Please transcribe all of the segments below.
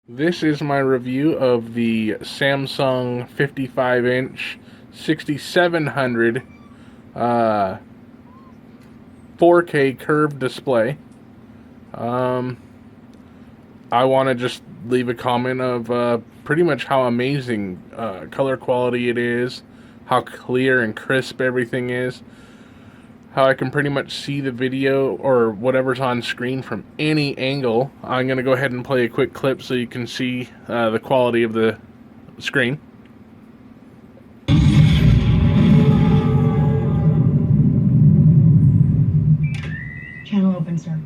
This is my review of the Samsung 55-inch 6700 4K curved display. I want to just leave a comment of pretty much how amazing color quality it is, how clear and crisp everything is, how I can pretty much see the video or whatever's on screen from any angle. I'm going to go ahead and play a quick clip so you can see the quality of the screen. Channel open, sir.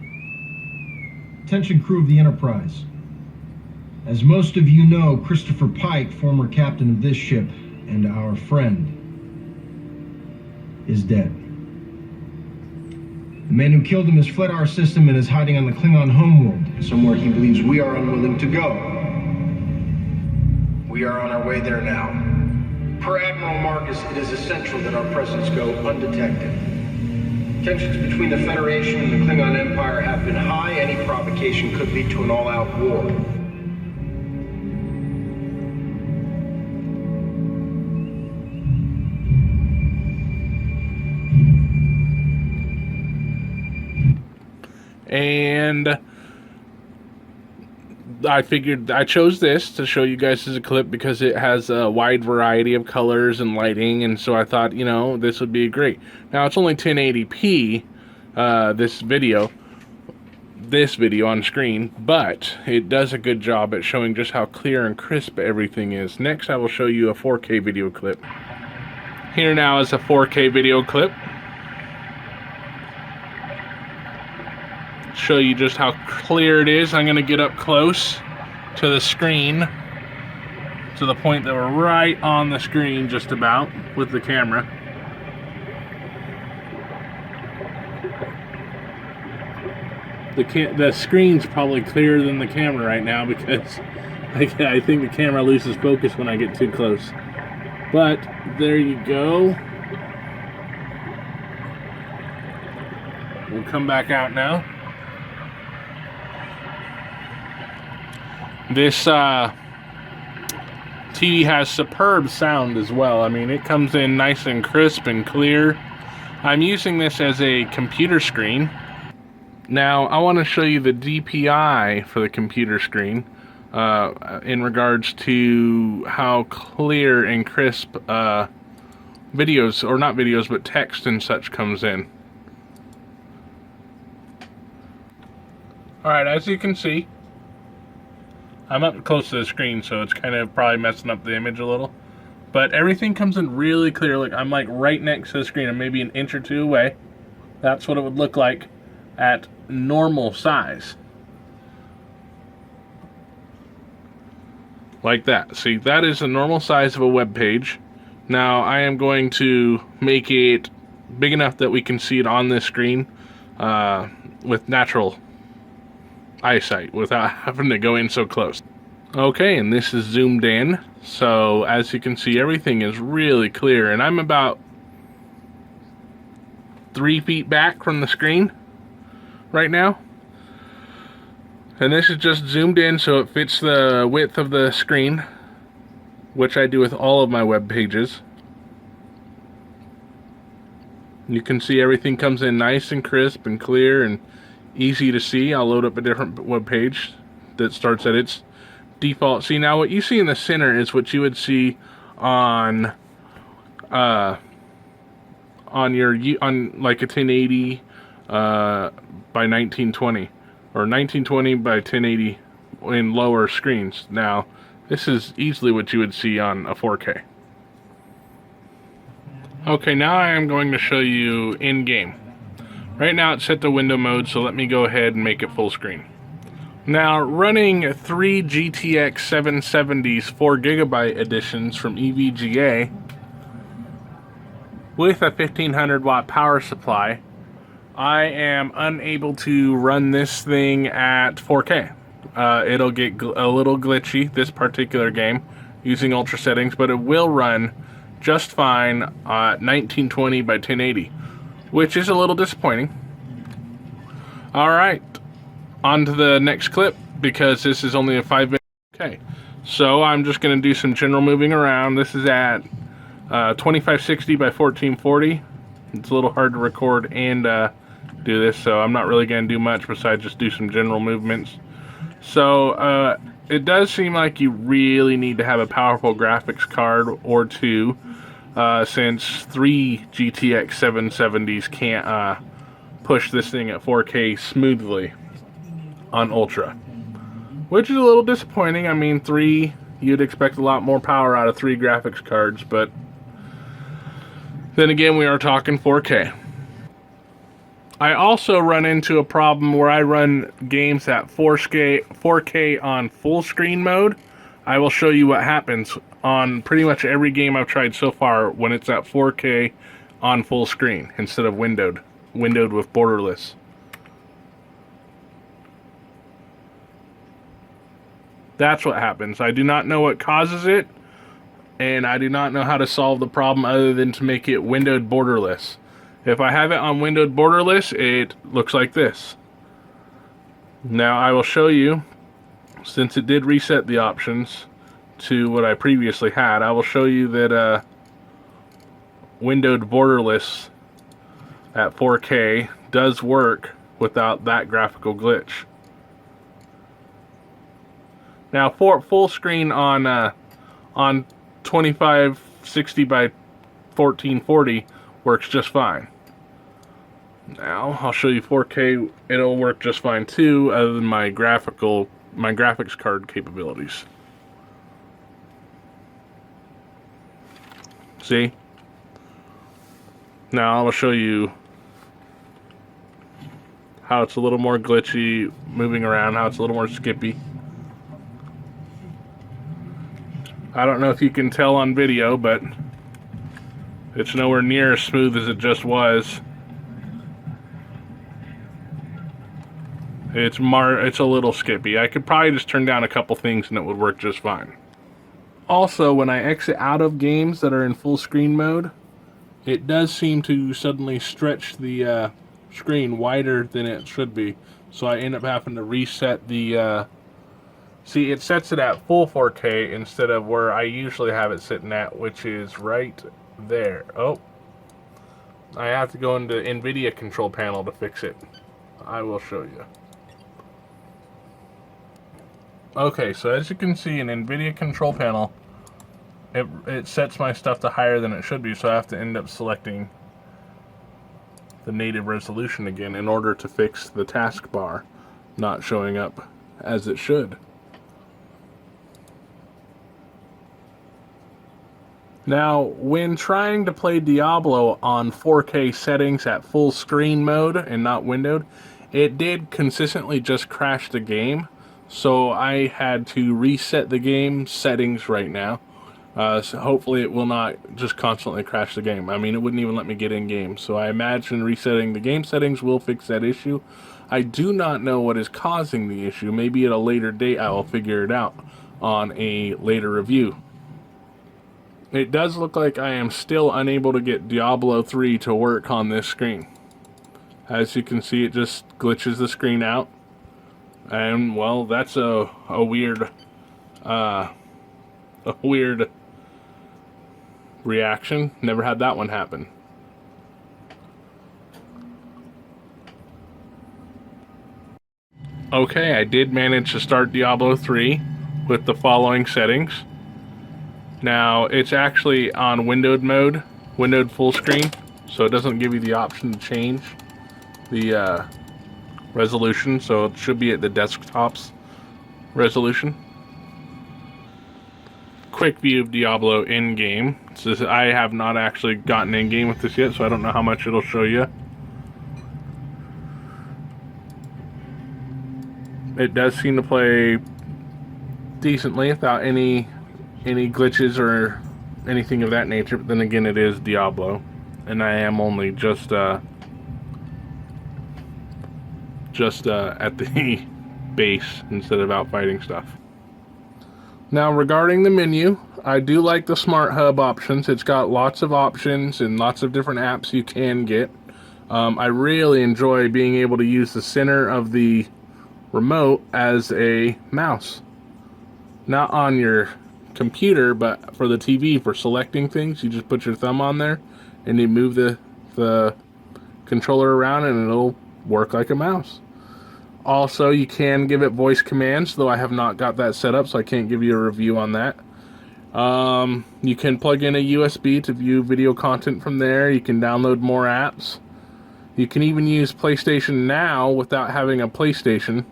Attention crew of the Enterprise. As most of you know, Christopher Pike, former captain of this ship and our friend, is dead. The man who killed him has fled our system and is hiding on the Klingon homeworld, somewhere he believes we are unwilling to go. We are on our way there now. Per Admiral Marcus, it is essential that our presence go undetected. Tensions between the Federation and the Klingon Empire have been high. Any provocation could lead to an all-out war. And I figured I chose this to show you guys as a clip because it has a wide variety of colors and lighting, and so I thought, you know, this would be great. Now it's only 1080p, this video on screen, but it does a good job at showing just how clear and crisp everything is. Next I will show you a 4K video clip. Here now is a 4K video clip. Show you just how clear it is. I'm going to get up close to the screen to the point that we're right on the screen just about with the camera. The screen's probably clearer than the camera right now because I think the camera loses focus when I get too close. But there you go. We'll come back out now. This TV has superb sound as well. I mean, it comes in nice and crisp and clear. I'm using this as a computer screen. Now, I want to show you the DPI for the computer screen in regards to how clear and crisp videos, or not videos, but text and such comes in. Alright, as you can see, I'm up close to the screen, so it's kind of probably messing up the image a little. But everything comes in really clear. Like, I'm like right next to the screen. I'm maybe an inch or two away. That's what it would look like at normal size. Like that. See, that is the normal size of a web page. Now, I am going to make it big enough that we can see it on this screen with natural eyesight without having to go in so close. Okay, and this is zoomed in, so as you can see, everything is really clear, and I'm about 3 feet back from the screen right now, and this is just zoomed in so it fits the width of the screen, which I do with all of my web pages. You can see everything comes in nice and crisp and clear and easy to see. I'll load up a different web page that starts at its default. See, now what you see in the center is what you would see on like a 1080 by 1920 or 1920 by 1080 in lower screens. Now this is easily what you would see on a 4K. Okay, now I am going to show you in-game. Right now it's set to window mode, so let me go ahead and make it full screen. Now, running 3 GTX 770s 4GB editions from EVGA with a 1500 watt power supply, I am unable to run this thing at 4K. It'll get a little glitchy, this particular game, using ultra settings, but it will run just fine at 1920 by 1080. Which is a little disappointing. Alright, on to the next clip, because this is only a 5-minute Okay, so I'm just going to do some general moving around. This is at 2560 by 1440. It's a little hard to record and do this, so I'm not really going to do much besides just do some general movements. So it does seem like you really need to have a powerful graphics card or two, since 3 GTX 770s can't push this thing at 4K smoothly on Ultra. Which is a little disappointing. I mean, 3, you'd expect a lot more power out of 3 graphics cards, but then again, we are talking 4K. I also run into a problem where I run games at 4K on full screen mode. I will show you what happens on pretty much every game I've tried so far when it's at 4K on full screen instead of windowed with borderless. That's what happens. I do not know what causes it, and I do not know how to solve the problem other than to make it windowed borderless. If I have it on windowed borderless, it looks like this. Now I will show you, since it did reset the options to what I previously had, I will show you that windowed borderless at 4K does work without that graphical glitch. Now, for full screen on 2560 by 1440 works just fine. Now, I'll show you 4K. It'll work just fine too, other than my graphics card capabilities. See? Now, I'll show you how it's a little more glitchy moving around, how it's a little more skippy. I don't know if you can tell on video, but it's nowhere near as smooth as it just was. It's a little skippy. I could probably just turn down a couple things and it would work just fine. Also, when I exit out of games that are in full screen mode, it does seem to suddenly stretch the screen wider than it should be. So I end up having to reset the... See, it sets it at full 4K instead of where I usually have it sitting at, which is right there. Oh, I have to go into Nvidia control panel to fix it. I will show you. Okay, so as you can see in Nvidia control panel, it sets my stuff to higher than it should be, so I have to end up selecting the native resolution again in order to fix the taskbar not showing up as it should. Now, when trying to play Diablo on 4K settings at full screen mode and not windowed, it did consistently just crash the game. So I had to reset the game settings right now. So hopefully it will not just constantly crash the game. I mean, it wouldn't even let me get in game. So I imagine resetting the game settings will fix that issue. I do not know what is causing the issue. Maybe at a later date I will figure it out on a later review. It does look like I am still unable to get Diablo 3 to work on this screen. As you can see, it just glitches the screen out. And, well, that's a weird reaction. Never had that one happen. Okay, I did manage to start Diablo 3 with the following settings. Now, it's actually on windowed mode, windowed full screen, so it doesn't give you the option to change the resolution, so it should be at the desktop's resolution. Quick view of Diablo in-game. I have not actually gotten in-game with this yet, so I don't know how much it'll show you. It does seem to play decently without any glitches or anything of that nature, but then again, it is Diablo, and I am only just at the base instead of out fighting stuff. Now, regarding the menu, I do like the Smart Hub options. It's got lots of options and lots of different apps you can get. I really enjoy being able to use the center of the remote as a mouse. not on your computer, but for the TV, for selecting things. You just put your thumb on there and you move the controller around and it'll work like a mouse. Also, you can give it voice commands, though I have not got that set up, so I can't give you a review on that. You can plug in a USB to view video content from there. You can download more apps. You can even use PlayStation Now without having a PlayStation.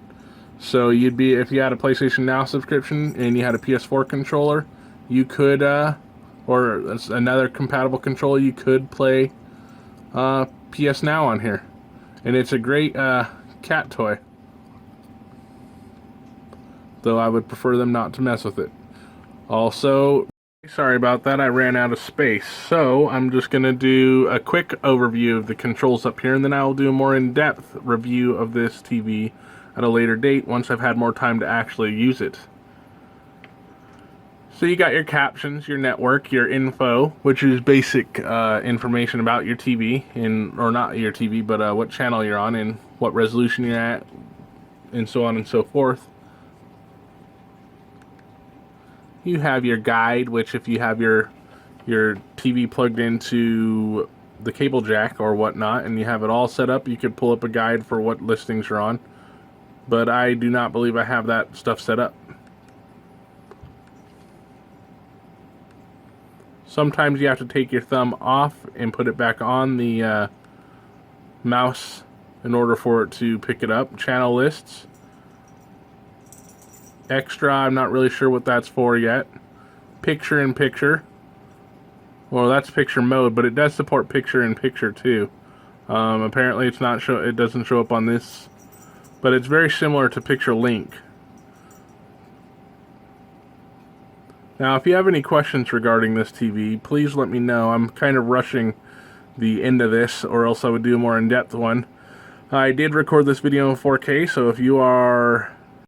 So you'd be, if you had a PlayStation Now subscription and you had a PS4 controller, you could, or another compatible controller, you could play PS Now on here. And it's a great cat toy. Though I would prefer them not to mess with it. Also, sorry about that, I ran out of space. So I'm just going to do a quick overview of the controls up here, and then I will do a more in-depth review of this TV at a later date once I've had more time to actually use it. So you got your captions, your network, your info, which is basic information about your TV, or not your TV, but what channel you're on and what resolution you're at, and so on and so forth. You have your guide, which if you have your TV plugged into the cable jack or whatnot, and you have it all set up, you could pull up a guide for what listings you're on. But I do not believe I have that stuff set up. Sometimes you have to take your thumb off and put it back on the mouse in order for it to pick it up. Channel lists. Extra, I'm not really sure what that's for yet. Picture in picture. Well, that's picture mode, but it does support picture in picture too. Apparently it's not it doesn't show up on this, but it's very similar to picture link. Now, if you have any questions regarding this TV, please let me know. I'm kind of rushing the end of this, or else I would do a more in-depth one. I did record this video in 4K, so if you are